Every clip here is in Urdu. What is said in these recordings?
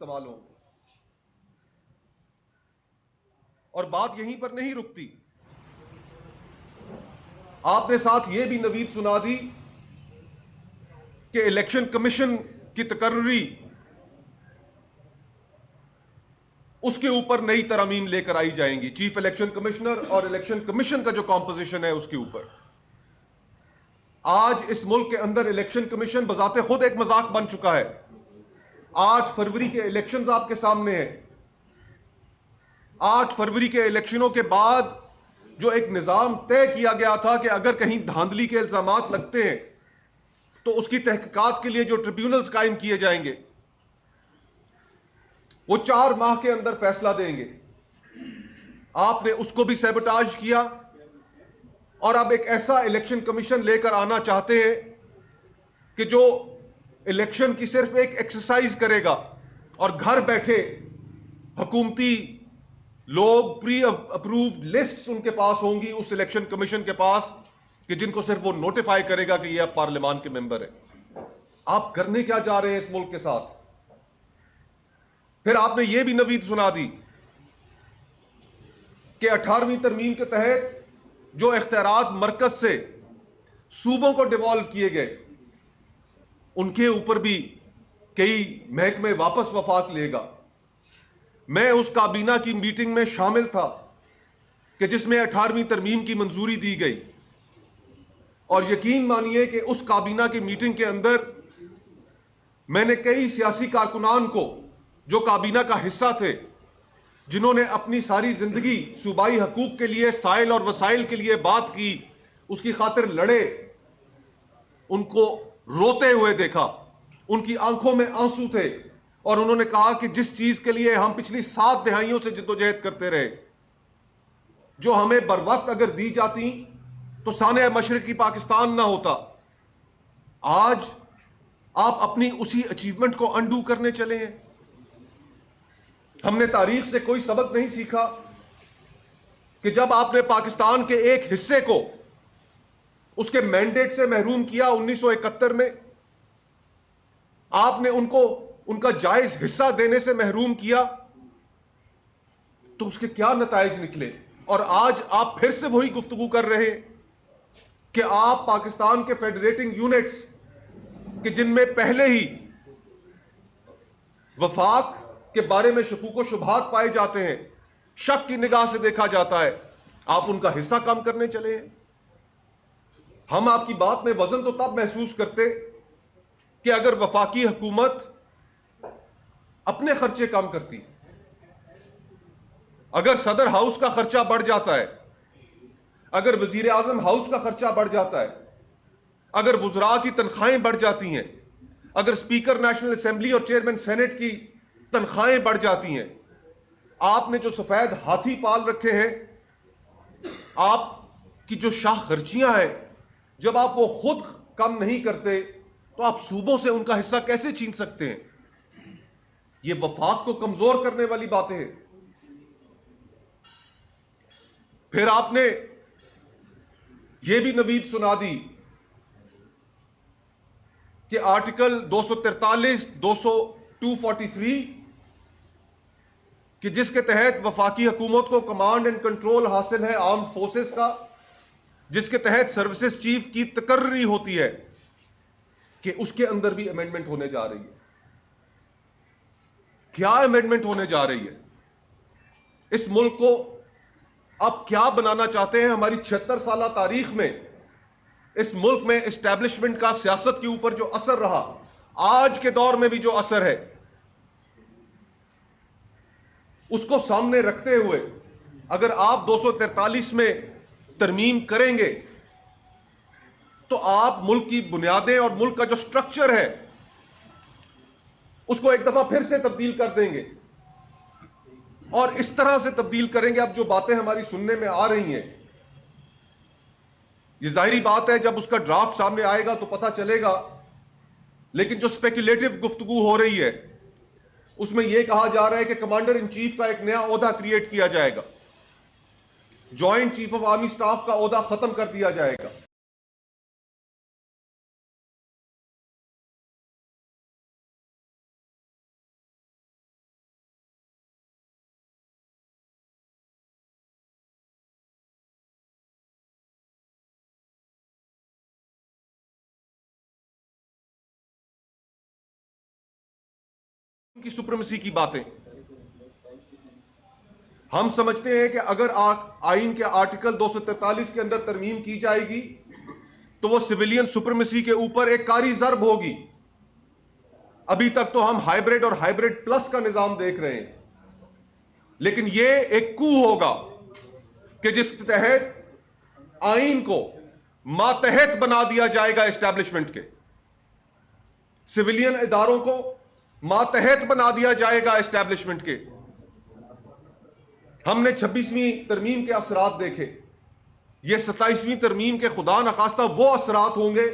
استعمال ہوں گے. اور بات یہیں پر نہیں رکتی. آپ نے ساتھ یہ بھی نوید سنا دی کہ الیکشن کمیشن کی تقرری اس کے اوپر نئی ترامیم لے کر آئی جائیں گی. چیف الیکشن کمشنر اور الیکشن کمیشن کا جو کمپوزیشن ہے اس کے اوپر. آج اس ملک کے اندر الیکشن کمیشن بذات خود ایک مذاق بن چکا ہے. 8 فروری کے الیکشنز آپ کے سامنے ہیں. 8 فروری کے الیکشنوں کے بعد جو ایک نظام طے کیا گیا تھا کہ اگر کہیں دھاندلی کے الزامات لگتے ہیں تو اس کی تحقیقات کے لیے جو ٹریبیونلز قائم کیے جائیں گے وہ 4 ماہ کے اندر فیصلہ دیں گے. آپ نے اس کو بھی سیبوٹاج کیا اور اب ایک ایسا الیکشن کمیشن لے کر آنا چاہتے ہیں کہ جو الیکشن کی صرف ایک ایکسرسائز کرے گا اور گھر بیٹھے حکومتی لوگ پری اپرووڈ لسٹس ان کے پاس ہوں گی اس الیکشن کمیشن کے پاس کہ جن کو صرف وہ نوٹیفائی کرے گا کہ یہ اب پارلیمان کے ممبر ہے. آپ کرنے کیا جا رہے ہیں اس ملک کے ساتھ؟ پھر آپ نے یہ بھی نوید سنا دی کہ 18ویں ترمیم کے تحت جو اختیارات مرکز سے صوبوں کو ڈیوالو کیے گئے ان کے اوپر بھی کئی محکمے واپس وفاق لے گا. میں اس کابینہ کی میٹنگ میں شامل تھا کہ جس میں 18ویں ترمیم کی منظوری دی گئی اور یقین مانیے کہ اس کابینہ کی میٹنگ کے اندر میں نے کئی سیاسی کارکنان کو جو کابینہ کا حصہ تھے جنہوں نے اپنی ساری زندگی صوبائی حقوق کے لیے سائل اور وسائل کے لیے بات کی اس کی خاطر لڑے ان کو روتے ہوئے دیکھا. ان کی آنکھوں میں آنسو تھے اور انہوں نے کہا کہ جس چیز کے لیے ہم پچھلی 7 دہائیوں سے جدوجہد کرتے رہے جو ہمیں بر وقت اگر دی جاتی تو سانحہ مشرقی پاکستان نہ ہوتا. آج آپ اپنی اسی اچیومنٹ کو انڈو کرنے چلے ہیں. ہم نے تاریخ سے کوئی سبق نہیں سیکھا کہ جب آپ نے پاکستان کے ایک حصے کو اس کے مینڈیٹ سے محروم کیا 1971 میں آپ نے ان کو ان کا جائز حصہ دینے سے محروم کیا تو اس کے کیا نتائج نکلے. اور آج آپ پھر سے وہی گفتگو کر رہے ہیں کہ آپ پاکستان کے فیڈریٹنگ یونٹس کہ جن میں پہلے ہی وفاق کے بارے میں شکوک و شبہات پائے جاتے ہیں شک کی نگاہ سے دیکھا جاتا ہے آپ ان کا حصہ کم کرنے چلے ہیں. ہم آپ کی بات میں وزن تو تب محسوس کرتے کہ اگر وفاقی حکومت اپنے خرچے کم کرتی اگر صدر ہاؤس کا خرچہ بڑھ جاتا ہے اگر وزیر اعظم ہاؤس کا خرچہ بڑھ جاتا ہے اگر وزراء کی تنخواہیں بڑھ جاتی ہیں اگر اسپیکر نیشنل اسمبلی اور چیئرمین سینٹ کی تنخواہیں بڑھ جاتی ہیں آپ نے جو سفید ہاتھی پال رکھے ہیں آپ کی جو شاہ خرچیاں ہیں جب آپ وہ خود کم نہیں کرتے تو آپ صوبوں سے ان کا حصہ کیسے چھین سکتے ہیں؟ یہ وفاق کو کمزور کرنے والی باتیں ہیں. پھر آپ نے یہ بھی نوید سنا دی کہ آرٹیکل 243 243 کہ جس کے تحت وفاقی حکومت کو کمانڈ اینڈ کنٹرول حاصل ہے آرمڈ فورسز کا جس کے تحت سروسز چیف کی تقرری ہوتی ہے کہ اس کے اندر بھی امینڈمنٹ ہونے جا رہی ہے. کیا امینڈمنٹ ہونے جا رہی ہے؟ اس ملک کو اب کیا بنانا چاہتے ہیں؟ ہماری 76 سالہ تاریخ میں اس ملک میں اسٹیبلشمنٹ کا سیاست کے اوپر جو اثر رہا آج کے دور میں بھی جو اثر ہے اس کو سامنے رکھتے ہوئے اگر آپ 243 میں ترمیم کریں گے تو آپ ملک کی بنیادیں اور ملک کا جو سٹرکچر ہے اس کو ایک دفعہ پھر سے تبدیل کر دیں گے اور اس طرح سے تبدیل کریں گے. اب جو باتیں ہماری سننے میں آ رہی ہیں یہ ظاہری بات ہے جب اس کا ڈرافٹ سامنے آئے گا تو پتہ چلے گا لیکن جو سپیکولیٹو گفتگو ہو رہی ہے اس میں یہ کہا جا رہا ہے کہ کمانڈر ان چیف کا ایک نیا عہدہ کریٹ کیا جائے گا joint chief of army staff کا عہدہ ختم کر دیا جائے گا. کی سپریمیسی کی باتیں. ہم سمجھتے ہیں کہ اگر آئین کے آرٹیکل 243 کے اندر ترمیم کی جائے گی تو وہ سویلین سپریمیسی کے اوپر ایک کاری ضرب ہوگی. ابھی تک تو ہم ہائیبریڈ اور ہائیبریڈ پلس کا نظام دیکھ رہے ہیں، لیکن یہ ایک کو ہوگا کہ جس کے تحت آئین کو ماتحت بنا دیا جائے گا اسٹیبلشمنٹ کے، سویلین اداروں کو ماتحت بنا دیا جائے گا اسٹیبلشمنٹ کے. ہم نے 26ویں ترمیم کے اثرات دیکھے. یہ 27ویں ترمیم کے خدا نخواستہ وہ اثرات ہوں گے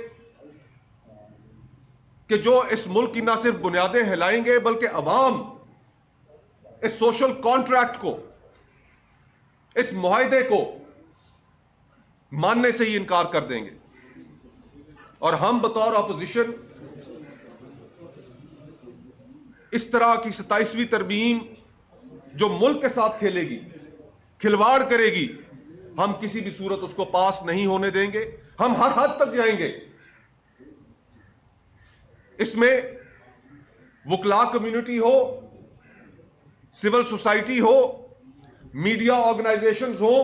کہ جو اس ملک کی نہ صرف بنیادیں ہلائیں گے بلکہ عوام اس سوشل کانٹریکٹ کو، اس معاہدے کو ماننے سے ہی انکار کر دیں گے. اور ہم بطور اپوزیشن اس طرح کی 27ویں ترمیم جو ملک کے ساتھ کھیلے گی، کھلواڑ کرے گی، ہم کسی بھی صورت اس کو پاس نہیں ہونے دیں گے. ہم ہر حد تک جائیں گے. اس میں وکلاء کمیونٹی ہو، سول سوسائٹی ہو، میڈیا آرگنائزیشنز ہو،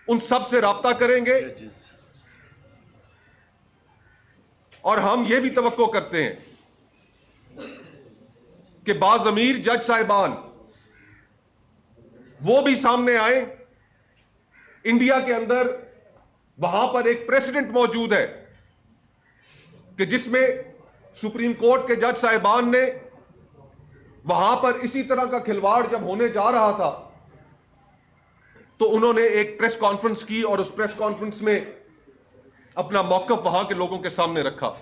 ان سب سے رابطہ کریں گے. اور ہم یہ بھی توقع کرتے ہیں کہ باضمیر جج صاحبان وہ بھی سامنے آئیں. انڈیا کے اندر وہاں پر ایک پریسیڈنٹ موجود ہے کہ جس میں سپریم کورٹ کے جج صاحبان نے وہاں پر اسی طرح کا کھلواڑ جب ہونے جا رہا تھا تو انہوں نے ایک پریس کانفرنس کی اور اس پریس کانفرنس میں اپنا موقف وہاں کے لوگوں کے سامنے رکھا.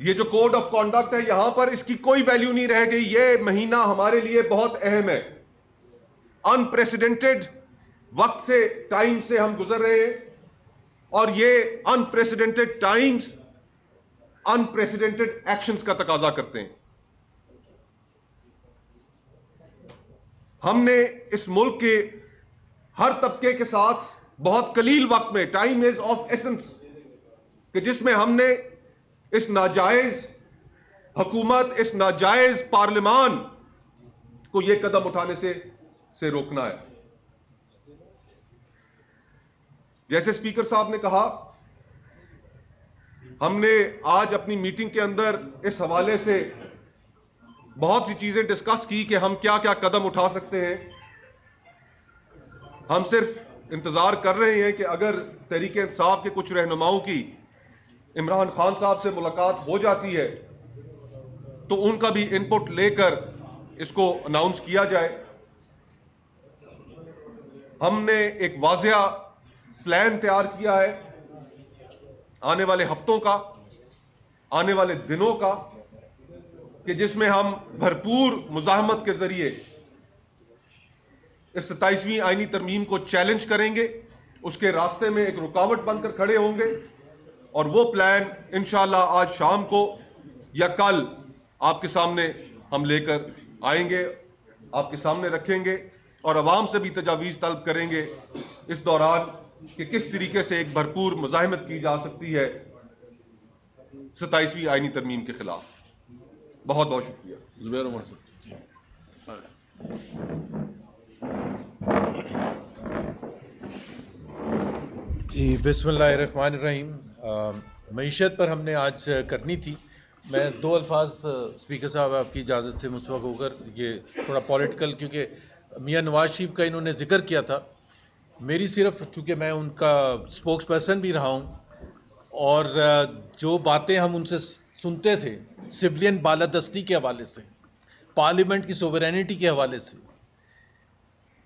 یہ جو کوڈ آف کانڈکٹ ہے یہاں پر اس کی کوئی ویلیو نہیں رہ گئی. یہ مہینہ ہمارے لیے بہت اہم ہے. ان پریسیڈنٹڈ وقت سے، ٹائم سے ہم گزر رہے ہیں، اور یہ ان پریسیڈنٹڈ ٹائمز ان پریسیڈنٹڈ ایکشنز کا تقاضا کرتے ہیں. ہم نے اس ملک کے ہر طبقے کے ساتھ بہت قلیل وقت میں، ٹائم از آف ایسنس، کہ جس میں ہم نے اس ناجائز حکومت، اس ناجائز پارلیمان کو یہ قدم اٹھانے سے روکنا ہے. جیسے اسپیکر صاحب نے کہا، ہم نے آج اپنی میٹنگ کے اندر اس حوالے سے بہت سی چیزیں ڈسکس کی کہ ہم کیا کیا قدم اٹھا سکتے ہیں. ہم صرف انتظار کر رہے ہیں کہ اگر تحریک انصاف کے کچھ رہنماؤں کی عمران خان صاحب سے ملاقات ہو جاتی ہے تو ان کا بھی ان پٹ لے کر اس کو اناؤنس کیا جائے. ہم نے ایک واضح پلان تیار کیا ہے آنے والے ہفتوں کا، آنے والے دنوں کا، کہ جس میں ہم بھرپور مزاحمت کے ذریعے اس 27ویں آئینی ترمیم کو چیلنج کریں گے، اس کے راستے میں ایک رکاوٹ بن کر کھڑے ہوں گے. اور وہ پلان انشاءاللہ آج شام کو یا کل آپ کے سامنے ہم لے کر آئیں گے، آپ کے سامنے رکھیں گے، اور عوام سے بھی تجاویز طلب کریں گے اس دوران کہ کس طریقے سے ایک بھرپور مزاحمت کی جا سکتی ہے 27ویں آئینی ترمیم کے خلاف. بہت بہت شکریہ. زبیر عمر صاحب. جی بسم اللہ الرحمن الرحیم. معیشت پر ہم نے آج کرنی تھی. میں دو الفاظ اسپیکر صاحب آپ کی اجازت سے مسوق ہو کر، یہ تھوڑا پولیٹیکل، کیونکہ میاں نواز شریف کا انہوں نے ذکر کیا تھا. میری صرف، کیونکہ میں ان کا اسپوکس پرسن بھی رہا ہوں، اور جو باتیں ہم ان سے سنتے تھے سویلین بالادستی کے حوالے سے، پارلیمنٹ کی سوورینٹی کے حوالے سے،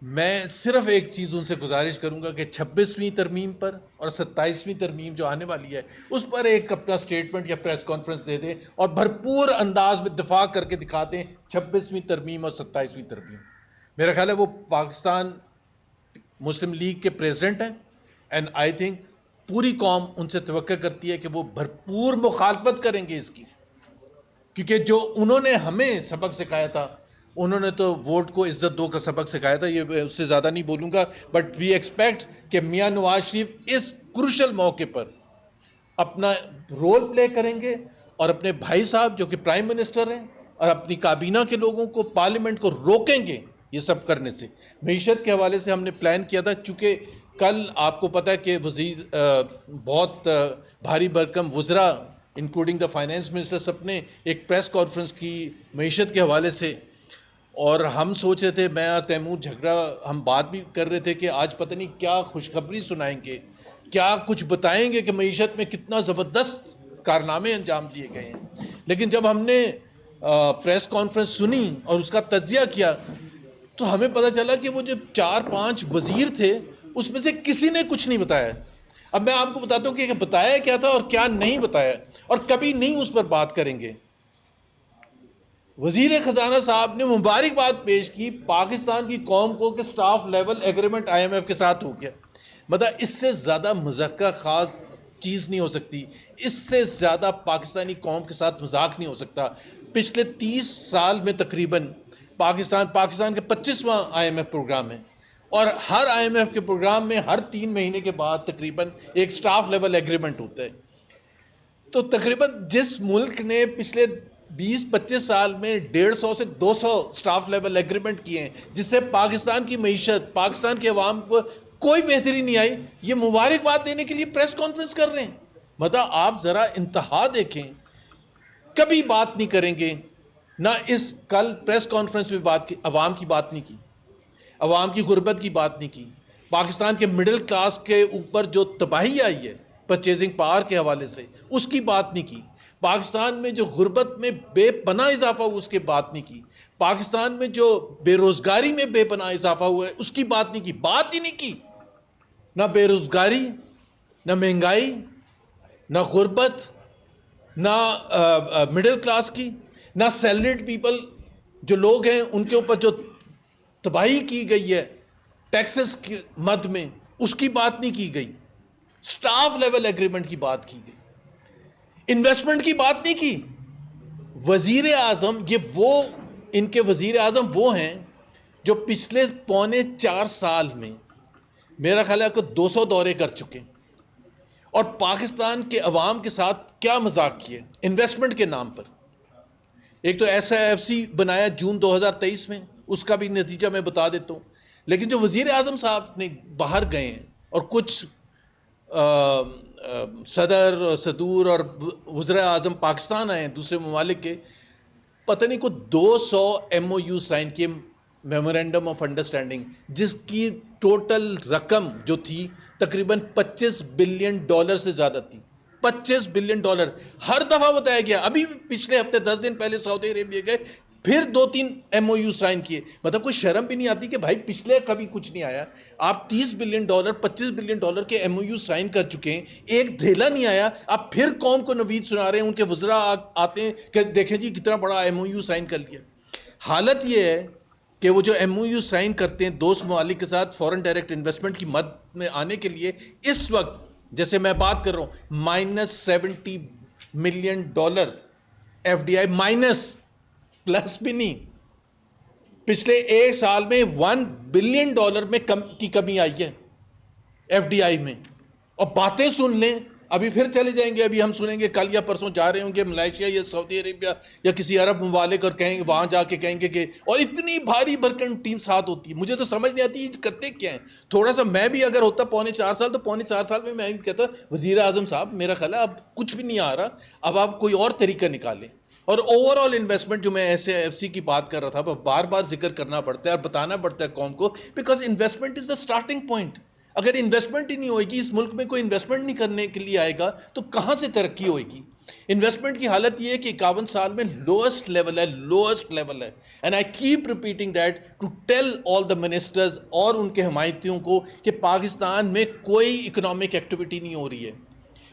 میں صرف ایک چیز ان سے گزارش کروں گا کہ 26ویں ترمیم پر اور 27ویں ترمیم جو آنے والی ہے اس پر ایک اپنا سٹیٹمنٹ یا پریس کانفرنس دے دیں اور بھرپور انداز میں دفاع کر کے دکھا دیں 26ویں ترمیم اور 27ویں ترمیم. میرا خیال ہے وہ پاکستان مسلم لیگ کے پریزیڈنٹ ہیں، اینڈ آئی تھنک پوری قوم ان سے توقع کرتی ہے کہ وہ بھرپور مخالفت کریں گے اس کی، کیونکہ جو انہوں نے ہمیں سبق سکھایا تھا، انہوں نے تو ووٹ کو عزت دو کا سبق سکھایا تھا. یہ اس سے زیادہ نہیں بولوں گا، بٹ وی ایکسپیکٹ کہ میاں نواز شریف اس کروشل موقع پر اپنا رول پلے کریں گے اور اپنے بھائی صاحب جو کہ پرائم منسٹر ہیں اور اپنی کابینہ کے لوگوں کو پارلیمنٹ کو روکیں گے یہ سب کرنے سے. معیشت کے حوالے سے ہم نے پلان کیا تھا، چونکہ کل آپ کو پتا ہے کہ وزیر بہت بھاری بھرکم وزراء انکلوڈنگ دا فائنانس منسٹر سب نے ایک پریس کانفرنس کی معیشت کے حوالے سے، اور ہم سوچ رہے تھے، میں اور تیمور جھگڑا ہم بات بھی کر رہے تھے کہ آج پتہ نہیں کیا خوشخبری سنائیں گے، کیا کچھ بتائیں گے کہ معیشت میں کتنا زبردست کارنامے انجام دیے گئے ہیں. لیکن جب ہم نے پریس کانفرنس سنی اور اس کا تجزیہ کیا تو ہمیں پتہ چلا کہ وہ جو 4-5 وزیر تھے اس میں سے کسی نے کچھ نہیں بتایا. اب میں آپ کو بتاتا ہوں کہ بتایا کیا تھا اور کیا نہیں بتایا، اور کبھی نہیں اس پر بات کریں گے. وزیر خزانہ صاحب نے مبارکباد پیش کی پاکستان کی قوم کو کہ staff level agreement I M F کے ساتھ ہو گیا. مطلب اس سے زیادہ مذاکرہ خاص چیز نہیں ہو سکتی، اس سے زیادہ پاکستانی قوم کے ساتھ مذاق نہیں ہو سکتا. پچھلے 30 سال میں تقریباً پاکستان کے 25واں آئی ایم ایف پروگرام ہے، اور ہر آئی ایم ایف کے پروگرام میں ہر 3 مہینے کے بعد تقریباً ایک سٹاف لیول ایگریمنٹ ہوتا ہے. تو تقریباً جس ملک نے پچھلے 20-25 سال میں 150 سے 200 سٹاف لیول ایگریمنٹ کیے ہیں جس سے پاکستان کی معیشت، پاکستان کے عوام کو کوئی بہتری نہیں آئی، یہ مبارکباد دینے کے لیے پریس کانفرنس کر رہے ہیں. مطلب آپ ذرا انتہا دیکھیں، کبھی بات نہیں کریں گے. نہ اس کل پریس کانفرنس میں بات کی، عوام کی بات نہیں کی، عوام کی غربت کی بات نہیں کی، پاکستان کے مڈل کلاس کے اوپر جو تباہی آئی ہے پرچیزنگ پاور کے حوالے سے اس کی بات نہیں کی، پاکستان میں جو غربت میں بے پناہ اضافہ ہوا اس کی بات نہیں کی، پاکستان میں جو بے روزگاری میں بے پناہ اضافہ ہوا ہے اس کی بات نہیں کی. بات ہی نہیں کی. نہ بے روزگاری، نہ مہنگائی، نہ غربت، نہ مڈل کلاس کی، نہ سیلریڈ پیپل جو لوگ ہیں ان کے اوپر جو تباہی کی گئی ہے ٹیکسز کی مد میں اس کی بات نہیں کی گئی. سٹاف لیول ایگریمنٹ کی بات کی گئی، انویسٹمنٹ کی بات نہیں کی. وزیر اعظم ان کے وزیر اعظم وہ ہیں جو پچھلے 3.25 سال میں میرا خیال ہے کہ 200 دورے کر چکے اور پاکستان کے عوام کے ساتھ کیا مذاق کیے انویسٹمنٹ کے نام پر. ایک تو ایس آئی ایف سی بنایا جون 2023 میں، اس کا بھی نتیجہ میں بتا دیتا ہوں. لیکن جو وزیر اعظم صاحب نے باہر گئے ہیں اور کچھ صدور اور وزراء اعظم پاکستان آئے ہیں دوسرے ممالک کے، پتہ نہیں کو 200 ایم او یو سائن کیے، میمورینڈم آف انڈرسٹینڈنگ، جس کی ٹوٹل رقم جو تھی تقریباً $25 بلین سے زیادہ تھی. $25 بلین ہر دفعہ بتایا گیا. ابھی پچھلے ہفتے 10 دن پہلے سعودی عربیہ گئے، پھر 2-3 ایم او یو سائن کیے. مطلب کوئی شرم بھی نہیں آتی کہ بھائی پچھلے کبھی کچھ نہیں آیا، آپ $30 بلین $25 بلین کے ایم او یو سائن کر چکے ہیں، ایک دھیلا نہیں آیا، آپ پھر قوم کو نوید سنا رہے ہیں. ان کے وزراء آتے ہیں کہ دیکھیں جی کتنا بڑا ایم او یو سائن کر لیا. حالت یہ ہے کہ وہ جو ایم او یو سائن کرتے ہیں دوست ممالک کے ساتھ فورن ڈائریکٹ انویسٹمنٹ کی مد میں آنے کے لیے، اس وقت جیسے میں بات کر رہا ہوں $70 million F D I minus, plus بھی نہیں. پچھلے ایک سال میں $1 بلین میں کی کمی آئی ہے ایف ڈی آئی میں. اور باتیں سن لیں، ابھی پھر چلے جائیں گے. ابھی ہم سنیں گے کل یا پرسوں جا رہے ہوں گے ملائیشیا یا سعودی عربیہ یا کسی عرب ممالک اور کہیں گے وہاں جا کے کہیں گے کہ، اور اتنی بھاری بھرکم ٹیم ساتھ ہوتی ہے. مجھے تو سمجھ نہیں آتی یہ کرتے کیا ہیں. تھوڑا سا میں بھی اگر ہوتا 4.25 سال تو 4.25 سال میں بھی کہتا وزیر اعظم صاحب میرا خیال ہے اب کچھ بھی نہیں آ رہا، اب آپ کوئی اور طریقہ نکالیں. اور اوور آل انویسٹمنٹ جو میں ایس ایف سی کی بات کر رہا تھا بار بار ذکر کرنا پڑتا ہے اور بتانا پڑتا ہے قوم کو، because investment is the starting point. اگر انویسٹمنٹ ہی نہیں ہوئے گی، اس ملک میں کوئی انویسٹمنٹ نہیں کرنے کے لیے آئے گا تو کہاں سے ترقی ہوئے گی. انویسٹمنٹ کی حالت یہ ہے کہ 51 سال میں لوئسٹ لیول ہے. And I keep repeating that to tell all the ministers اور ان کے حمایتیوں کو کہ پاکستان میں کوئی اکنامک ایکٹیویٹی نہیں ہو رہی ہے.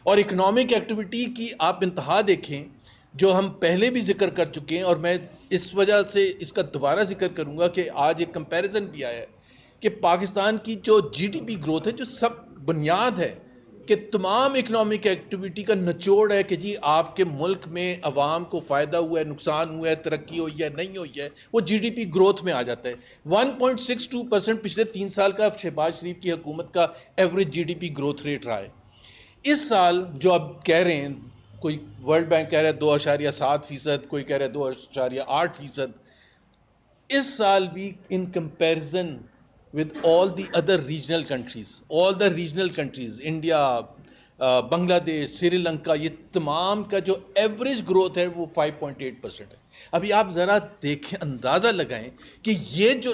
اور اکنامک ایکٹیویٹی کی آپ انتہا دیکھیں جو ہم پہلے بھی ذکر کر چکے ہیں، اور میں اس وجہ سے اس کا دوبارہ ذکر کروں گا کہ آج ایک کمپیریزن بھی آیا ہے کہ پاکستان کی جو جی ڈی پی گروتھ ہے، جو سب بنیاد ہے کہ تمام اکنامک ایکٹیویٹی کا نچوڑ ہے کہ جی آپ کے ملک میں عوام کو فائدہ ہوا ہے، نقصان ہوا ہے، ترقی ہوئی ہے، نہیں ہوئی ہے، وہ جی ڈی پی گروتھ میں آ جاتا ہے. 1.62% پچھلے 3 سال کا شہباز شریف کی حکومت کا average G D P growth rate رہا ہے. اس سال جو اب کہہ رہے ہیں کوئی ورلڈ بینک کہہ رہا ہے 2.7%، کوئی کہہ رہا ہے 2.8%. اس سال بھی in comparison with all the other regional countries India, Bangladesh, Sri Lanka, یہ تمام کا جو ایوریج گروتھ ہے وہ 5.8% ہے. ابھی آپ ذرا دیکھیں، اندازہ لگائیں کہ یہ جو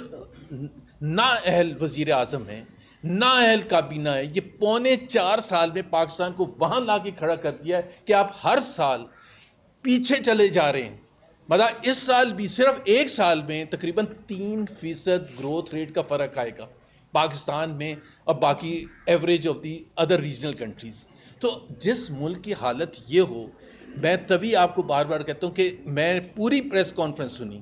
نااہل وزیر اعظم ہیں، نااہل کابینہ ہے، یہ 4.25 سال میں پاکستان کو وہاں لا کے کھڑا کر دیا ہے کہ آپ ہر سال پیچھے چلے جا رہے ہیں. مطلب اس سال بھی صرف ایک سال میں تقریباً 3% گروتھ ریٹ کا فرق آئے گا پاکستان میں اور باقی average of the other regional countries. تو جس ملک کی حالت یہ ہو، میں تبھی آپ کو بار بار کہتا ہوں کہ میں پوری پریس کانفرنس سنی،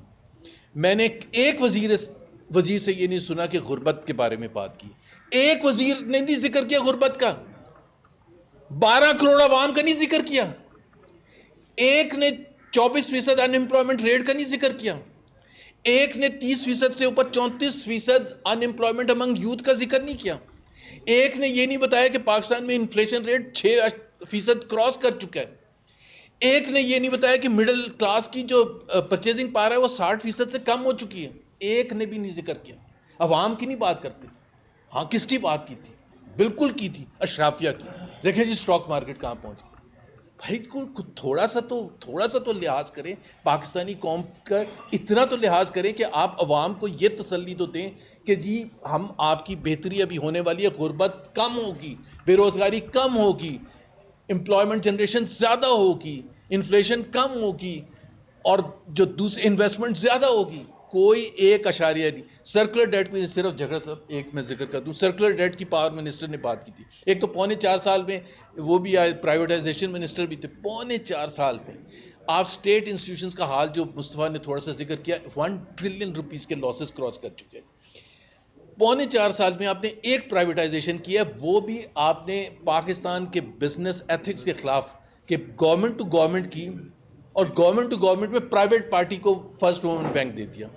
میں نے ایک وزیر سے یہ نہیں سنا کہ غربت کے بارے میں بات کی. ایک وزیر نے نہیں ذکر کیا غربت کا، 12 کروڑ عوام کا نہیں ذکر کیا. ایک نے 24% ان امپلائمنٹ ریٹ کا نہیں ذکر کیا. ایک نے 30% سے اوپر 34% ان امپلائمنٹ امنگ یوتھ کا ذکر نہیں کیا. ایک نے یہ نہیں بتایا کہ پاکستان میں انفلیشن ریٹ 6% کراس کر چکا ہے. ایک نے یہ نہیں بتایا کہ مڈل کلاس کی جو پرچیزنگ پاور ہے وہ 60% سے کم ہو چکی ہے. ایک نے بھی نہیں ذکر کیا. عوام کی نہیں بات کرتے. ہاں کس کی بات کی تھی؟ بالکل کی تھی اشرافیہ کی. دیکھیں جی سٹاک مارکیٹ کہاں پہنچ گئی. بھائی تھوڑا سا تو لحاظ کریں پاکستانی قوم کا. اتنا تو لحاظ کریں کہ آپ عوام کو یہ تسلی تو دیں کہ جی ہم آپ کی بہتری ابھی ہونے والی ہے، غربت کم ہوگی، بے روزگاری کم ہوگی، امپلائمنٹ جنریشن زیادہ ہوگی، انفلیشن کم ہوگی اور جو دوسری انویسٹمنٹ زیادہ ہوگی. کوئی ایک اشاریہ نہیں. سرکولر ڈیٹ میں صرف جھگڑا صاحب ایک میں ذکر کر دوں، سرکولر ڈیٹ کی پاور منسٹر نے بات کی تھی. ایک تو 4.25 سال میں وہ بھی آئے، پرائیویٹائزیشن منسٹر بھی تھے. 4.25 سال میں آپ سٹیٹ انسٹیٹیوشنز کا حال جو مصطفیٰ نے تھوڑا سا ذکر کیا، 1 ٹریلین روپیز کے لاسز کراس کر چکے ہیں. 4.25 سال میں آپ نے ایک پرائیویٹائزیشن کیا، وہ بھی آپ نے پاکستان کے بزنس ایتھکس کے خلاف کہ گورنمنٹ ٹو گورنمنٹ کی، اور گورنمنٹ ٹو گورنمنٹ میں پرائیویٹ پارٹی کو فرسٹ گورنمنٹ بینک دے دیا.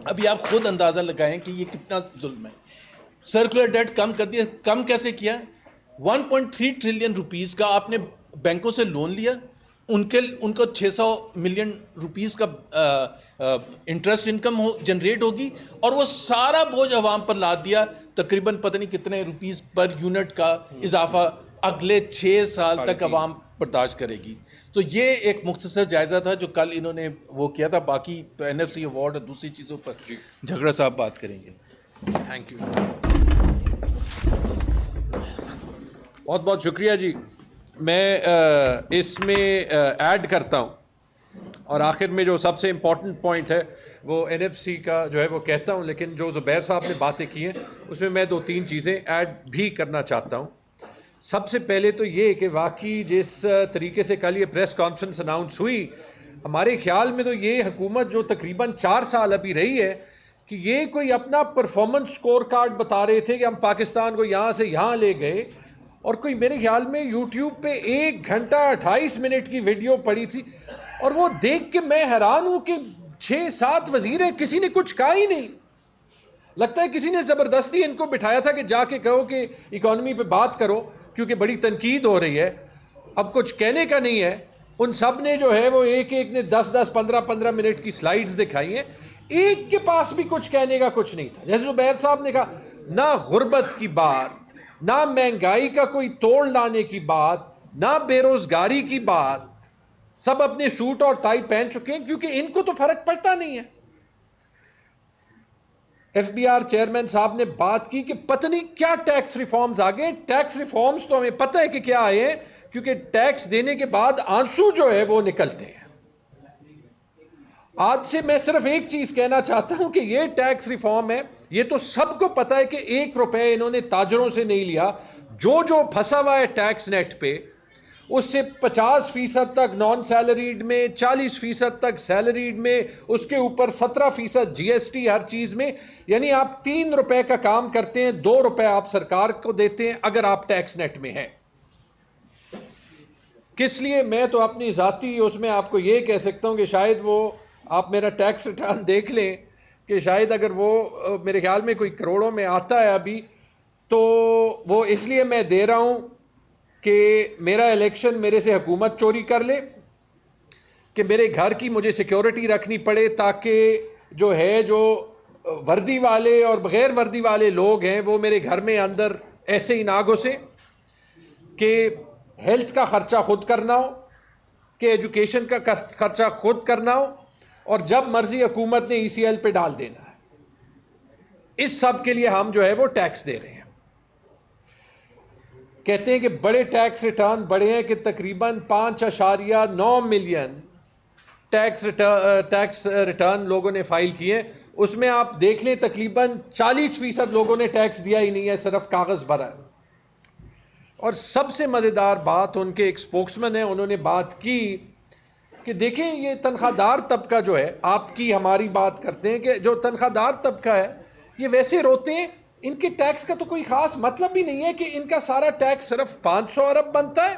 ابھی آپ خود اندازہ لگائیں کہ یہ کتنا ظلم ہے. سرکولر ڈیٹ کم کر دیا. کم کیسے کیا؟ 1.3 ٹریلین روپیز کا آپ نے بینکوں سے لون لیا، ان کو 600 ملین روپیز کا انٹرسٹ انکم جنریٹ ہوگی، اور وہ سارا بوجھ عوام پر لاد دیا. تقریباً پتہ نہیں کتنے روپیز پر یونٹ کا اضافہ اگلے 6 سال تک عوام برداشت کرے گی. تو یہ ایک مختصر جائزہ تھا جو کل انہوں نے وہ کیا تھا. باقی NFC ایوارڈ اور دوسری چیزوں پر جھگڑا صاحب بات کریں گے. Thank you. بہت بہت شکریہ جی. میں اس میں ایڈ کرتا ہوں، اور آخر میں جو سب سے امپورٹنٹ پوائنٹ ہے وہ NFC کا جو ہے وہ کہتا ہوں، لیکن جو زبیر صاحب نے باتیں کی ہیں اس میں 2-3 چیزیں ایڈ بھی کرنا چاہتا ہوں. سب سے پہلے تو یہ کہ واقعی جس طریقے سے کل یہ پریس کانفرنس اناؤنس ہوئی، ہمارے خیال میں تو یہ حکومت جو تقریباً 4 سال ابھی رہی ہے کہ یہ کوئی اپنا پرفارمنس سکور کارڈ بتا رہے تھے کہ ہم پاکستان کو یہاں سے یہاں لے گئے، اور کوئی میرے خیال میں یوٹیوب پہ 1 گھنٹہ 28 منٹ کی ویڈیو پڑی تھی، اور وہ دیکھ کے میں حیران ہوں کہ 6-7 وزیر ہیں، کسی نے کچھ کہا ہی نہیں. لگتا ہے کسی نے زبردستی ان کو بٹھایا تھا کہ جا کے کہو کہ اکانومی پہ بات کرو کیونکہ بڑی تنقید ہو رہی ہے. اب کچھ کہنے کا نہیں ہے. ان سب نے جو ہے وہ ایک نے 10-10 15-15 منٹ کی سلائیڈز دکھائی ہیں، ایک کے پاس بھی کچھ کہنے کا کچھ نہیں تھا. جیسے زبیر صاحب نے کہا، نہ غربت کی بات، نہ مہنگائی کا کوئی توڑ لانے کی بات، نہ بے روزگاری کی بات. سب اپنے سوٹ اور ٹائی پہن چکے ہیں کیونکہ ان کو تو فرق پڑتا نہیں ہے. FBR چیئرمین صاحب نے بات کی کہ پتہ نہیں کیا ٹیکس ریفارمز آ گئے. ٹیکس ریفارمز تو ہمیں پتہ ہے کہ کیا آئے ہیں، کیونکہ ٹیکس دینے کے بعد آنسو جو ہے وہ نکلتے ہیں. آج سے میں صرف ایک چیز کہنا چاہتا ہوں کہ یہ ٹیکس ریفارم ہے، یہ تو سب کو پتہ ہے کہ 1 روپے انہوں نے تاجروں سے نہیں لیا. جو پھنسا ہوا ہے ٹیکس نیٹ پہ، اس سے 50% تک نان سیلریڈ میں، 40% تک سیلریڈ میں، اس کے اوپر 17% GST ہر چیز میں. یعنی آپ 3 روپے کا کام کرتے ہیں، 2 روپے آپ سرکار کو دیتے ہیں اگر آپ ٹیکس نیٹ میں ہیں. کس لیے؟ میں تو اپنی ذاتی اس میں آپ کو یہ کہہ سکتا ہوں کہ شاید وہ آپ میرا ٹیکس ریٹرن دیکھ لیں کہ شاید اگر وہ میرے خیال میں کوئی کروڑوں میں آتا ہے ابھی، تو وہ اس لیے میں دے رہا ہوں کہ میرا الیکشن میرے سے حکومت چوری کر لے, کہ میرے گھر کی مجھے سیکیورٹی رکھنی پڑے تاکہ جو ہے جو وردی والے اور بغیر وردی والے لوگ ہیں وہ میرے گھر میں اندر ایسے ہی نہ گھسے, کہ ہیلتھ کا خرچہ خود کرنا ہو, کہ ایجوکیشن کا خرچہ خود کرنا ہو, اور جب مرضی حکومت نے ECL پہ ڈال دینا ہے. اس سب کے لیے ہم جو ہے وہ ٹیکس دے رہے ہیں. کہتے ہیں کہ بڑے ٹیکس ریٹرن بڑے ہیں, کہ تقریباً 5.9 ملین ٹیکس ریٹرن لوگوں نے فائل کیے. اس میں آپ دیکھ لیں تقریباً 40% لوگوں نے ٹیکس دیا ہی نہیں ہے, صرف کاغذ بھرا ہے. اور سب سے مزیدار بات, ان کے ایک اسپوکسمین ہیں, انہوں نے بات کی کہ دیکھیں یہ تنخواہ دار طبقہ جو ہے, آپ کی ہماری بات کرتے ہیں کہ جو تنخواہ دار طبقہ ہے یہ ویسے روتے ہیں, ان کے ٹیکس کا تو کوئی خاص مطلب ہی نہیں ہے, کہ ان کا سارا ٹیکس صرف 500 ارب بنتا ہے,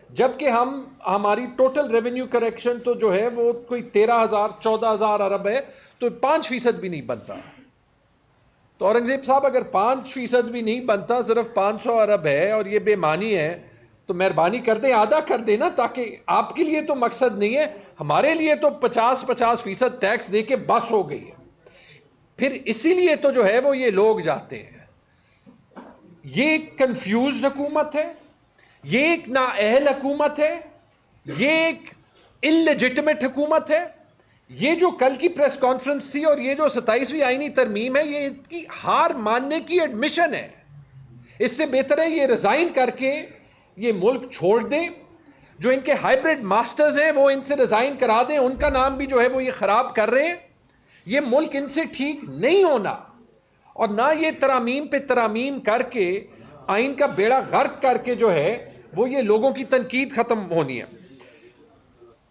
جبکہ ہماری ٹوٹل ریونیو کریکشن تو جو ہے وہ کوئی 13,000-14,000 ارب ہے, تو 5% بھی نہیں بنتا. تو اورنگزیب صاحب اگر 5% بھی نہیں بنتا, صرف 500 ارب ہے اور یہ بے معنی ہے, تو مہربانی کر دیں آدھا کر دیں نا, تاکہ آپ کے لیے تو مقصد نہیں ہے, ہمارے لیے تو 50% ٹیکس دے کے بس ہو گئی ہے. پھر اسی لیے تو جو ہے وہ یہ لوگ جاتے ہیں. یہ ایک کنفیوزڈ حکومت ہے, یہ ایک نااہل حکومت ہے, یہ ایک انلیجٹمیٹ حکومت ہے. یہ جو کل کی پریس کانفرنس تھی اور یہ جو 27ویں آئینی ترمیم ہے, یہ اس کی ہار ماننے کی ایڈمیشن ہے. اس سے بہتر ہے یہ ریزائن کر کے یہ ملک چھوڑ دیں. جو ان کے ہائیبرڈ ماسٹرز ہیں وہ ان سے ریزائن کرا دیں, ان کا نام بھی جو ہے وہ یہ خراب کر رہے ہیں. یہ ملک ان سے ٹھیک نہیں ہونا, اور نہ یہ ترامیم پہ ترامیم کر کے آئین کا بیڑا غرق کر کے جو ہے وہ یہ لوگوں کی تنقید ختم ہونی ہے.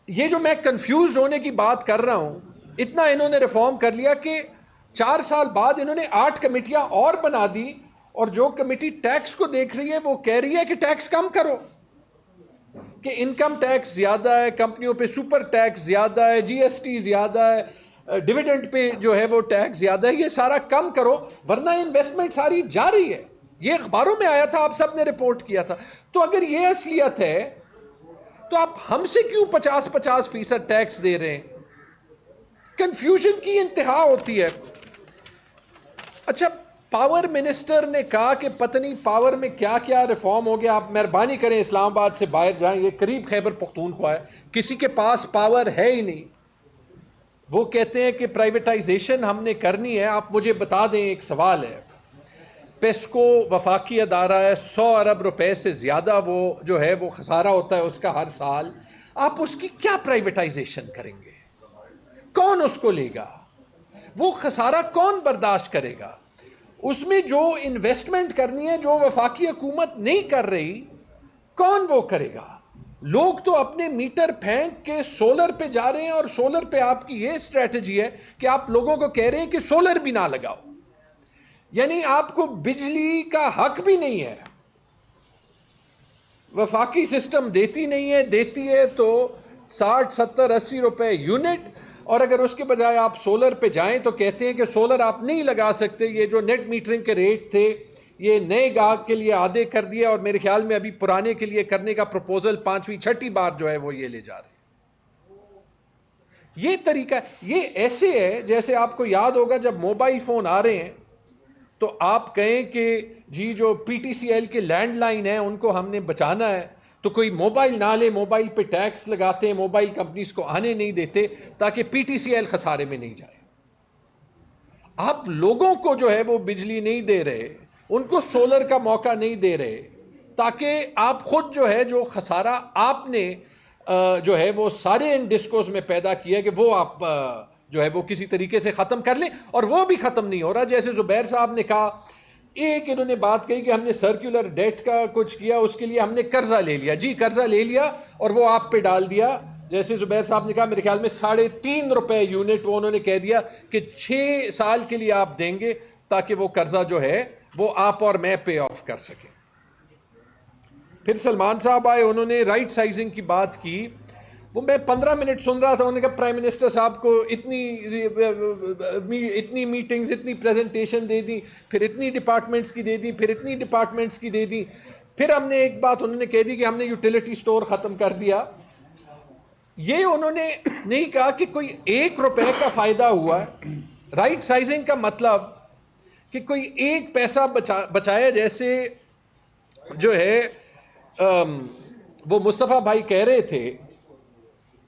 یہ جو میں کنفیوز ہونے کی بات کر رہا ہوں, اتنا انہوں نے ریفارم کر لیا کہ 4 سال بعد انہوں نے 8 کمیٹیاں اور بنا دی, اور جو کمیٹی ٹیکس کو دیکھ رہی ہے وہ کہہ رہی ہے کہ ٹیکس کم کرو, کہ انکم ٹیکس زیادہ ہے, کمپنیوں پہ سپر ٹیکس زیادہ ہے, GST زیادہ ہے, ڈیویڈنڈ پہ جو ہے وہ ٹیکس زیادہ ہے, یہ سارا کم کرو ورنہ انویسٹمنٹ ساری جا رہی ہے. یہ اخباروں میں آیا تھا, آپ سب نے رپورٹ کیا تھا. تو اگر یہ اصلیت ہے تو آپ ہم سے کیوں 50% ٹیکس دے رہے ہیں؟ کنفیوژن کی انتہا ہوتی ہے. اچھا, پاور منسٹر نے کہا کہ پتہ نہیں پاور میں کیا کیا ریفارم ہو گیا. آپ مہربانی کریں اسلام آباد سے باہر جائیں, یہ قریب خیبر پختونخوا ہے, کسی کے پاس پاور ہے ہی نہیں. وہ کہتے ہیں کہ پرائیویٹائزیشن ہم نے کرنی ہے. آپ مجھے بتا دیں, ایک سوال ہے, پیسکو وفاقی ادارہ ہے, 100 ارب روپے سے زیادہ وہ جو ہے وہ خسارہ ہوتا ہے اس کا ہر سال. آپ اس کی کیا پرائیویٹائزیشن کریں گے؟ کون اس کو لے گا؟ وہ خسارہ کون برداشت کرے گا؟ اس میں جو انویسٹمنٹ کرنی ہے جو وفاقی حکومت نہیں کر رہی, کون وہ کرے گا؟ لوگ تو اپنے میٹر پھینک کے سولر پہ جا رہے ہیں, اور سولر پہ آپ کی یہ اسٹریٹجی ہے کہ آپ لوگوں کو کہہ رہے ہیں کہ سولر بھی نہ لگاؤ, یعنی آپ کو بجلی کا حق بھی نہیں ہے. وفاقی سسٹم دیتی نہیں ہے, دیتی ہے تو 60, 70, 80 روپے یونٹ, اور اگر اس کے بجائے آپ سولر پہ جائیں تو کہتے ہیں کہ سولر آپ نہیں لگا سکتے. یہ جو نیٹ میٹرنگ کے ریٹ تھے یہ نئے گاہک کے لیے آدھے کر دیے, اور میرے خیال میں ابھی پرانے کے لیے کرنے کا پروپوزل 5ویں 6ٹھی بار جو ہے وہ یہ لے جا رہے ہیں. یہ طریقہ, یہ ایسے ہے جیسے آپ کو یاد ہوگا جب موبائل فون آ رہے ہیں تو آپ کہیں کہ جی جو PTCL کے لینڈ لائن ہیں ان کو ہم نے بچانا ہے, تو کوئی موبائل نہ لے, موبائل پہ ٹیکس لگاتے ہیں, موبائل کمپنیز کو آنے نہیں دیتے تاکہ PTCL خسارے میں نہیں جائے. آپ لوگوں کو جو ہے وہ بجلی نہیں دے رہے, ان کو سولر کا موقع نہیں دے رہے, تاکہ آپ خود جو ہے جو خسارہ آپ نے جو ہے وہ سارے ان ڈسکوز میں پیدا کیا کہ وہ آپ جو ہے وہ کسی طریقے سے ختم کر لیں, اور وہ بھی ختم نہیں ہو رہا. جیسے زبیر صاحب نے کہا, ایک انہوں نے بات کہی کہ ہم نے سرکولر ڈیٹ کا کچھ کیا, اس کے لیے ہم نے قرضہ لے لیا. جی قرضہ لے لیا اور وہ آپ پہ ڈال دیا. جیسے زبیر صاحب نے کہا میرے خیال میں 3.5 روپے یونٹ وہ انہوں نے کہہ دیا کہ 6 سال کے لیے آپ دیں گے تاکہ وہ قرضہ جو ہے وہ آپ اور میں پے آف کر سکیں. پھر سلمان صاحب آئے, انہوں نے رائٹ سائزنگ کی بات کی. وہ میں 15 منٹ سن رہا تھا, انہوں نے کہا پرائم منسٹر صاحب کو اتنی میٹنگز, اتنی پریزنٹیشن دے دی, پھر اتنی ڈپارٹمنٹس کی دے دی, پھر اتنی ڈپارٹمنٹس کی دے دی. پھر ہم نے ایک بات انہوں نے کہہ دی کہ ہم نے یوٹیلیٹی سٹور ختم کر دیا. یہ انہوں نے نہیں کہا کہ کوئی 1 روپے کا فائدہ ہوا ہے. رائٹ سائزنگ کا مطلب کہ کوئی 1 پیسہ بچایا, جیسے جو ہے وہ مصطفیٰ بھائی کہہ رہے تھے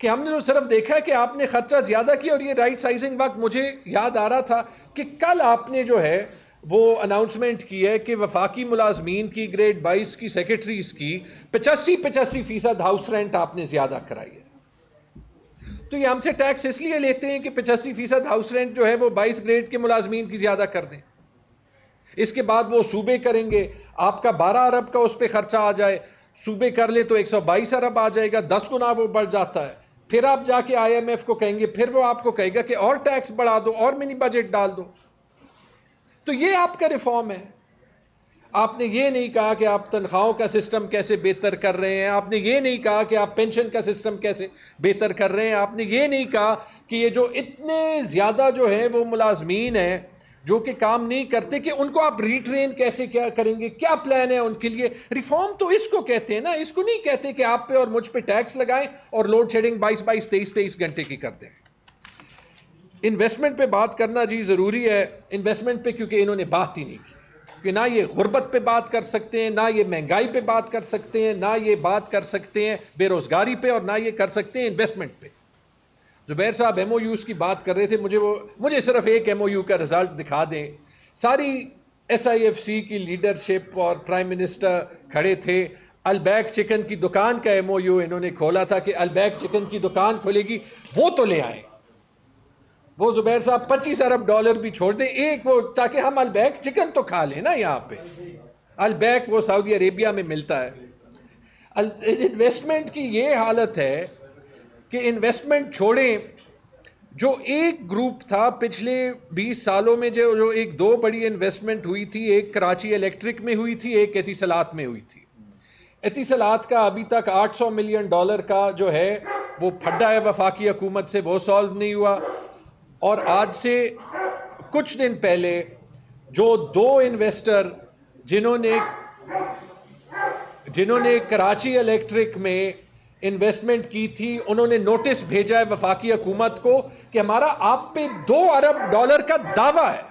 کہ ہم نے تو صرف دیکھا کہ آپ نے خرچہ زیادہ کیا. اور یہ رائٹ سائزنگ وقت مجھے یاد آ رہا تھا کہ کل آپ نے جو ہے وہ اناؤنسمنٹ کی ہے کہ وفاقی ملازمین کی گریڈ 22 کی سیکرٹریز کی 85% ہاؤس رینٹ آپ نے زیادہ کرائی ہے. تو یہ ہم سے ٹیکس اس لیے لیتے ہیں کہ 85% ہاؤس رینٹ جو ہے وہ 22 گریڈ کے ملازمین کی زیادہ کر دیں. اس کے بعد وہ صوبے کریں گے, آپ کا 12 ارب کا اس پہ خرچہ آ جائے, صوبے کر لے تو 122 ارب آ جائے گا, 10 گنا وہ بڑھ جاتا ہے. پھر آپ جا کے آئی ایم ایف کو کہیں گے, پھر وہ آپ کو کہے گا کہ اور ٹیکس بڑھا دو اور منی بجٹ ڈال دو. تو یہ آپ کا ریفارم ہے. آپ نے یہ نہیں کہا کہ آپ تنخواہوں کا سسٹم کیسے بہتر کر رہے ہیں, آپ نے یہ نہیں کہا کہ آپ پینشن کا سسٹم کیسے بہتر کر رہے ہیں, آپ نے یہ نہیں کہا کہ یہ جو اتنے زیادہ جو ہے وہ ملازمین ہیں جو کہ کام نہیں کرتے کہ ان کو آپ ریٹرین کیسے کیا کریں گے, کیا پلان ہے ان کے لیے. ریفارم تو اس کو کہتے ہیں نا, اس کو نہیں کہتے کہ آپ پہ اور مجھ پہ ٹیکس لگائیں اور لوڈ شیڈنگ 22 23 گھنٹے کی کر دیں. انویسٹمنٹ پہ بات کرنا جی ضروری ہے. انویسٹمنٹ پہ کیونکہ انہوں نے بات ہی نہیں کی, کہ نہ یہ غربت پہ بات کر سکتے ہیں, نہ یہ مہنگائی پہ بات کر سکتے ہیں, نہ یہ بات کر سکتے ہیں بے روزگاری پہ, اور نہ یہ کر سکتے ہیں انویسٹمنٹ پہ. زبیر صاحب ایم او یوز کی بات کر رہے تھے, مجھے صرف ایک ایم او یو کا رزلٹ دکھا دیں. ساری ایس آئی ایف سی کی لیڈرشپ اور پرائم منسٹر کھڑے تھے. البیک چکن کی دکان کا ایم او یو انہوں نے کھولا تھا کہ البیک چکن کی دکان کھلے گی, وہ تو لے آئیں. وہ زبیر صاحب 25 ارب ڈالر بھی چھوڑ دیں ایک, وہ تاکہ ہم البیک چکن تو کھا لیں نا یہاں پہ. البیک وہ سعودی عربیہ میں ملتا ہے. انویسٹمنٹ کی یہ حالت ہے کہ انویسٹمنٹ چھوڑیں. جو ایک گروپ تھا پچھلے 20 سالوں میں جو ایک 2 بڑی انویسٹمنٹ ہوئی تھی, ایک کراچی الیکٹرک میں ہوئی تھی, ایک اتصالات میں ہوئی تھی. اتصالات کا ابھی تک $800 ملین کا جو ہے وہ پھڈا ہے وفاقی حکومت سے, وہ سالو نہیں ہوا. اور آج سے کچھ دن پہلے جو 2 انویسٹر جنہوں نے کراچی الیکٹرک میں انویسٹمنٹ کی تھی, انہوں نے نوٹس بھیجا ہے وفاقی حکومت کو کہ ہمارا آپ پہ $2 ارب کا دعویٰ ہے.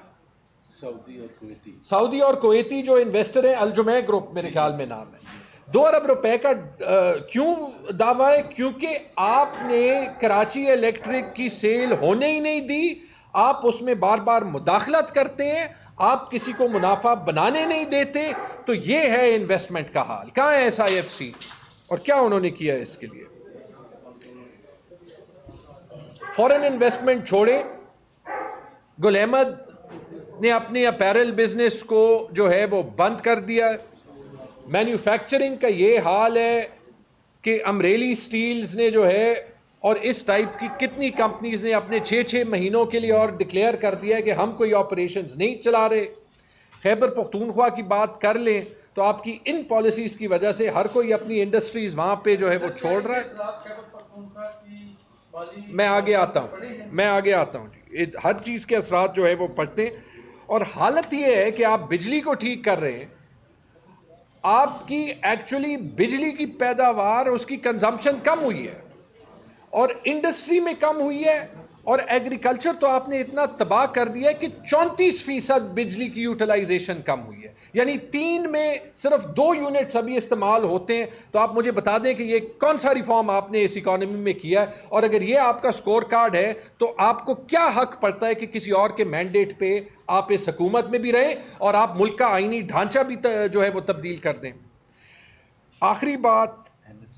سعودی اور کویتی جو انویسٹر ہیں, الجمع گروپ میرے خیال میں نام ہے, 2 ارب روپے کا کیوں دعویٰ ہے؟ کیونکہ آپ نے کراچی الیکٹرک کی سیل ہونے ہی نہیں دی, آپ اس میں بار بار مداخلت کرتے ہیں, آپ کسی کو منافع بنانے نہیں دیتے. تو یہ ہے انویسٹمنٹ کا حال. کہاں ہے ایس آئی ایف سی اور کیا انہوں نے کیا اس کے لیے؟ فورن انویسٹمنٹ چھوڑیں. گل احمد نے اپنی اپیرل بزنس کو جو ہے وہ بند کر دیا. مینوفیکچرنگ کا یہ حال ہے کہ امریلی سٹیلز نے جو ہے اور اس ٹائپ کی کتنی کمپنیز نے اپنے 6 مہینوں کے لیے اور ڈکلیئر کر دیا ہے کہ ہم کوئی آپریشنز نہیں چلا رہے. خیبر پختونخوا کی بات کر لیں تو آپ کی ان پالیسیز کی وجہ سے ہر کوئی اپنی انڈسٹریز وہاں پہ جو ہے وہ چھوڑ رہا ہے. میں آگے آتا ہوں جی. ہر چیز کے اثرات جو ہے وہ پڑتے ہیں. اور حالت یہ ہے کہ آپ بجلی کو ٹھیک کر رہے ہیں, آپ کی ایکچولی بجلی کی پیداوار, اس کی کنزمپشن کم ہوئی ہے اور انڈسٹری میں کم ہوئی ہے, اور ایگریکلچر تو آپ نے اتنا تباہ کر دیا ہے کہ 34% بجلی کی یوٹیلائزیشن کم ہوئی ہے. یعنی 3 میں صرف 2 یونٹس ابھی استعمال ہوتے ہیں. تو آپ مجھے بتا دیں کہ یہ کون سا ریفارم آپ نے اس اکانومی میں کیا ہے, اور اگر یہ آپ کا سکور کارڈ ہے تو آپ کو کیا حق پڑتا ہے کہ کسی اور کے مینڈیٹ پہ آپ اس حکومت میں بھی رہیں اور آپ ملک کا آئینی ڈھانچہ بھی جو ہے وہ تبدیل کر دیں. آخری بات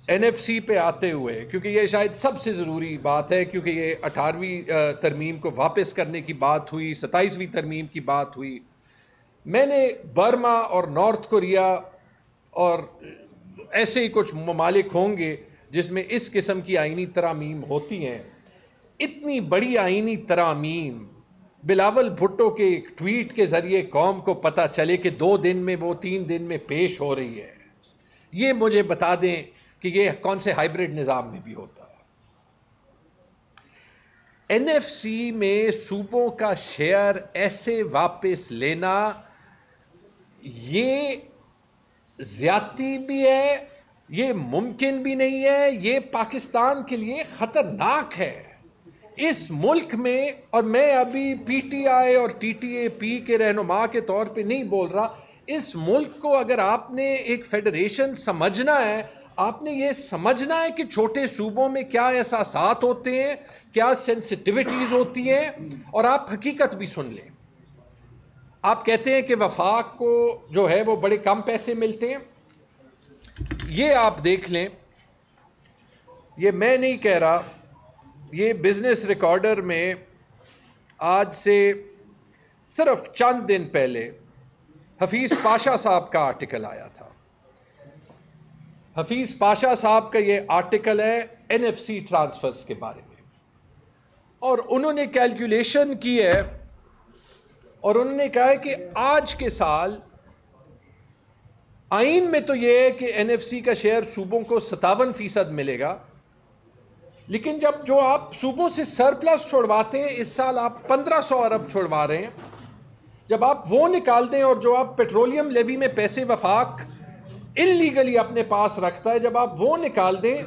این ایف سی پہ آتے ہوئے, کیونکہ یہ شاید سب سے ضروری بات ہے, کیونکہ یہ 18ویں ترمیم کو واپس کرنے کی بات ہوئی, 27ویں ترمیم کی بات ہوئی. میں نے برما اور نارتھ کوریا اور ایسے ہی کچھ ممالک ہوں گے جس میں اس قسم کی آئینی ترامیم ہوتی ہیں. اتنی بڑی آئینی ترامیم بلاول بھٹو کے ایک ٹویٹ کے ذریعے قوم کو پتہ چلے کہ 2 دن میں وہ 3 دن میں پیش ہو رہی ہے. یہ مجھے بتا دیں کہ یہ کون سے ہائیبرڈ نظام میں بھی ہوتا ہے. این ایف سی میں صوبوں کا شیئر ایسے واپس لینا, یہ زیادتی بھی ہے، یہ ممکن بھی نہیں ہے، یہ پاکستان کے لیے خطرناک ہے۔ اس ملک میں، اور میں ابھی پی ٹی آئی اور ٹی ٹی اے پی کے رہنما کے طور پہ نہیں بول رہا، اس ملک کو اگر آپ نے ایک فیڈریشن سمجھنا ہے، آپ نے یہ سمجھنا ہے کہ چھوٹے صوبوں میں کیا احساسات ہوتے ہیں، کیا سینسٹیوٹیز ہوتی ہیں، اور آپ حقیقت بھی سن لیں۔ آپ کہتے ہیں کہ وفاق کو جو ہے وہ بڑے کم پیسے ملتے ہیں، یہ آپ دیکھ لیں، یہ میں نہیں کہہ رہا، یہ بزنس ریکارڈر میں آج سے صرف چند دن پہلے حفیظ پاشا صاحب کا آرٹیکل آیا تھا۔ حفیظ پاشا صاحب کا یہ آرٹیکل ہے این ایف سی ٹرانسفرز کے بارے میں، اور انہوں نے کیلکولیشن کی ہے، اور انہوں نے کہا ہے کہ آج کے سال آئین میں تو یہ ہے کہ این ایف سی کا شیئر صوبوں کو 57% ملے گا، لیکن جب جو آپ صوبوں سے سرپلس چھوڑواتے ہیں، اس سال آپ 1500 ارب چھوڑوا رہے ہیں، جب آپ وہ نکال دیں، اور جو آپ پیٹرولیم لیوی میں پیسے وفاق انلیگلی اپنے پاس رکھتا ہے، جب آپ وہ نکال دیں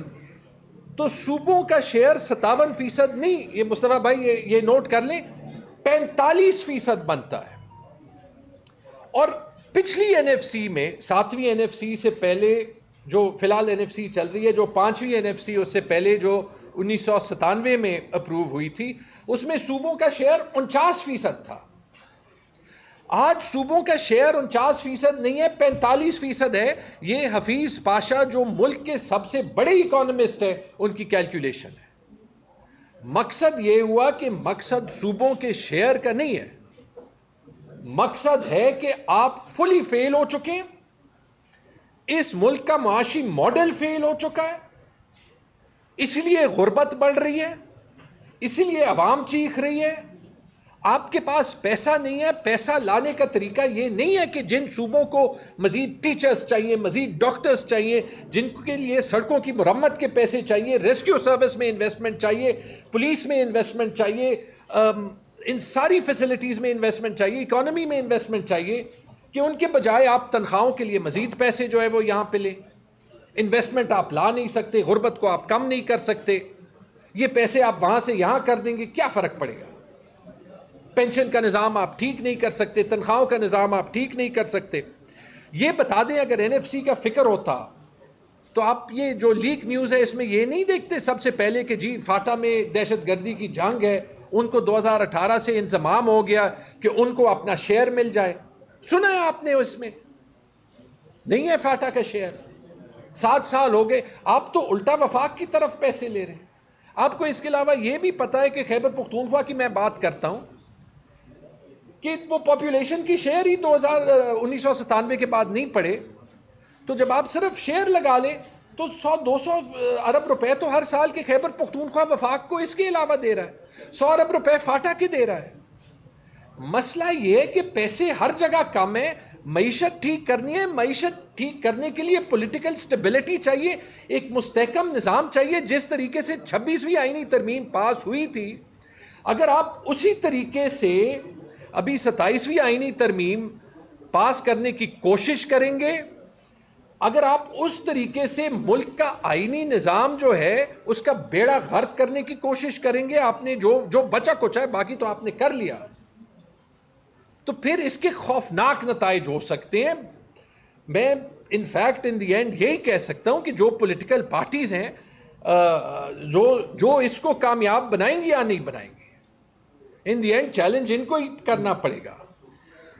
تو صوبوں کا شیئر 57% نہیں، یہ مصطفیٰ بھائی یہ نوٹ کر لیں، 45% بنتا ہے۔ اور پچھلی این ایف سی میں، 7ویں این ایف سی سے پہلے جو فی الحال این ایف سی چل رہی ہے، جو 5ویں این ایف سی اس سے پہلے جو 1997 میں اپروو ہوئی تھی، اس میں صوبوں کا شیئر 49% تھا۔ آج صوبوں کا شیئر 49% نہیں ہے، 45% ہے۔ یہ حفیظ پاشا جو ملک کے سب سے بڑے اکانومسٹ ہیں، ان کی کیلکولیشن ہے۔ مقصد یہ ہوا کہ مقصد صوبوں کے شیئر کا نہیں ہے، مقصد ہے کہ آپ فلی فیل ہو چکے ہیں، اس ملک کا معاشی ماڈل فیل ہو چکا ہے، اس لیے غربت بڑھ رہی ہے، اسی لیے عوام چیخ رہی ہے۔ آپ کے پاس پیسہ نہیں ہے، پیسہ لانے کا طریقہ یہ نہیں ہے کہ جن صوبوں کو مزید ٹیچرز چاہیے، مزید ڈاکٹرز چاہیے، جن کے لیے سڑکوں کی مرمت کے پیسے چاہیے، ریسکیو سروس میں انویسٹمنٹ چاہیے، پولیس میں انویسٹمنٹ چاہیے، ان ساری فیسلٹیز میں انویسٹمنٹ چاہیے، اکانومی میں انویسٹمنٹ چاہیے، کہ ان کے بجائے آپ تنخواہوں کے لیے مزید پیسے جو ہے وہ یہاں پہ لیں۔ انویسٹمنٹ آپ لا نہیں سکتے، غربت کو آپ کم نہیں کر سکتے، یہ پیسے آپ وہاں سے یہاں کر دیں گے، کیا فرق پڑے گا؟ پینشن کا نظام آپ ٹھیک نہیں کر سکتے، تنخواہوں کا نظام آپ ٹھیک نہیں کر سکتے۔ یہ بتا دیں اگر این ایف سی کا فکر ہوتا تو آپ یہ جو لیک نیوز ہے اس میں یہ نہیں دیکھتے سب سے پہلے کہ جی فاٹا میں دہشت گردی کی جنگ ہے، ان کو 2018 سے انضمام ہو گیا کہ ان کو اپنا شیئر مل جائے۔ سنا ہے آپ نے اس میں؟ نہیں ہے فاٹا کا شیئر، 7 سال ہو گئے، آپ تو الٹا وفاق کی طرف پیسے لے رہے ہیں۔ آپ کو اس کے علاوہ یہ بھی پتا ہے کہ خیبر پختونخوا کی میں بات کرتا ہوں کہ وہ پاپولیشن کی شیئر ہی 1997 کے بعد نہیں پڑے، تو جب آپ صرف شیئر لگا لیں تو 100-200 ارب روپے تو ہر سال کے خیبر پختونخوا وفاق کو اس کے علاوہ دے رہا ہے، 100 ارب روپے فاٹا کے دے رہا ہے۔ مسئلہ یہ ہے کہ پیسے ہر جگہ کم ہے، معیشت ٹھیک کرنی ہے، معیشت ٹھیک کرنے کے لیے پولیٹیکل سٹیبلٹی چاہیے، ایک مستحکم نظام چاہیے۔ جس طریقے سے 26ویں آئینی ترمیم پاس ہوئی تھی، اگر آپ اسی طریقے سے ابھی 27ویں آئینی ترمیم پاس کرنے کی کوشش کریں گے، اگر آپ اس طریقے سے ملک کا آئینی نظام جو ہے اس کا بیڑا غرق کرنے کی کوشش کریں گے، آپ نے جو بچا کچھ ہے باقی تو آپ نے کر لیا، تو پھر اس کے خوفناک نتائج ہو سکتے ہیں۔ میں انفیکٹ ان دی اینڈ یہی کہہ سکتا ہوں کہ جو پولیٹیکل پارٹیز ہیں جو اس کو کامیاب بنائیں گی یا نہیں بنائیں گی، ان دی اینڈ چیلنج ان کو ہی کرنا پڑے گا۔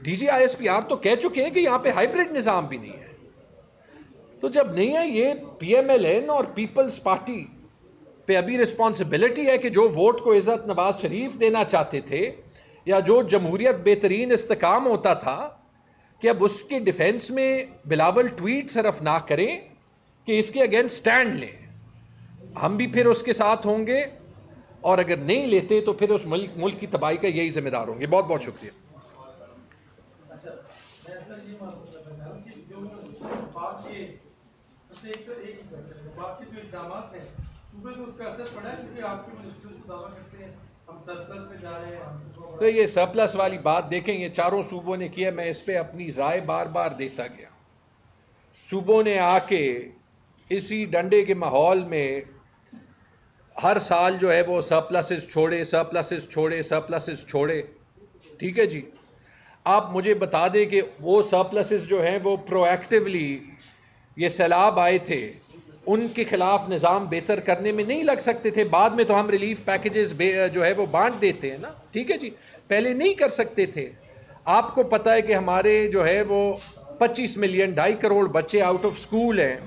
D G I S P R تو کہہ چکے ہیں کہ یہاں پہ ہائیبرڈ نظام بھی نہیں ہے، تو جب نہیں ہے، یہ پی ایم ایل این اور پیپلز پارٹی پہ ابھی رسپانسبلٹی ہے کہ جو ووٹ کو عزت نواز شریف دینا چاہتے تھے یا جو جمہوریت بہترین استحکام ہوتا تھا، کہ اب اس کے ڈیفینس میں بلاول ٹویٹ صرف نہ کریں کہ اس کے اگینسٹ سٹینڈ لیں، ہم بھی پھر اس کے ساتھ ہوں گے، اور اگر نہیں لیتے تو پھر اس ملک کی تباہی کا یہی ذمہ دار ہوں گے۔ بہت بہت شکریہ۔ تو یہ سرپلس والی بات دیکھیں، یہ چاروں صوبوں نے کیا، میں اس پہ اپنی رائے بار بار دیتا گیا۔ صوبوں نے آ کے اسی ڈنڈے کے ماحول میں ہر سال جو ہے وہ سرپلسز چھوڑے. ٹھیک ہے جی. آپ مجھے بتا دیں کہ وہ سرپلسز جو ہیں وہ پرو ایکٹیولی یہ سیلاب آئے تھے ان کے خلاف نظام بہتر کرنے میں نہیں لگ سکتے تھے؟ بعد میں تو ہم ریلیف پیکیجز جو ہے وہ بانٹ دیتے ہیں نا. ٹھیک ہے جی. پہلے نہیں کر سکتے تھے. آپ کو پتہ ہے کہ ہمارے جو ہے وہ 25 ملین 2.5 کروڑ بچے آؤٹ آف سکول ہیں.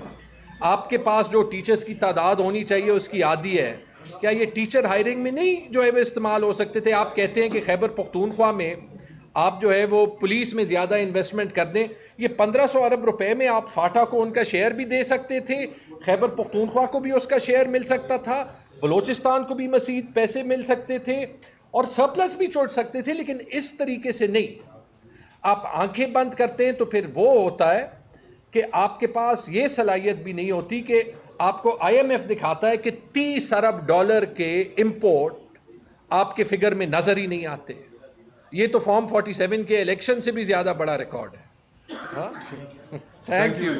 آپ کے پاس جو ٹیچرز کی تعداد ہونی چاہیے اس کی آدھی ہے. کیا یہ ٹیچر ہائرنگ میں نہیں جو ہے وہ استعمال ہو سکتے تھے؟ آپ کہتے ہیں کہ خیبر پختونخوا میں آپ جو ہے وہ پولیس میں زیادہ انویسٹمنٹ کر دیں. یہ 1500 ارب روپے میں آپ فاٹا کو ان کا شیئر بھی دے سکتے تھے, خیبر پختونخوا کو بھی اس کا شیئر مل سکتا تھا, بلوچستان کو بھی مزید پیسے مل سکتے تھے اور سرپلس بھی چھوڑ سکتے تھے, لیکن اس طریقے سے نہیں. آپ آنکھیں بند کرتے ہیں تو پھر وہ ہوتا ہے کہ آپ کے پاس یہ صلاحیت بھی نہیں ہوتی کہ آپ کو آئی ایم ایف دکھاتا ہے کہ 30 ارب ڈالر کے امپورٹ آپ کے فگر میں نظر ہی نہیں آتے. یہ تو فارم 47 کے الیکشن سے بھی زیادہ بڑا ریکارڈ ہے. Thank you.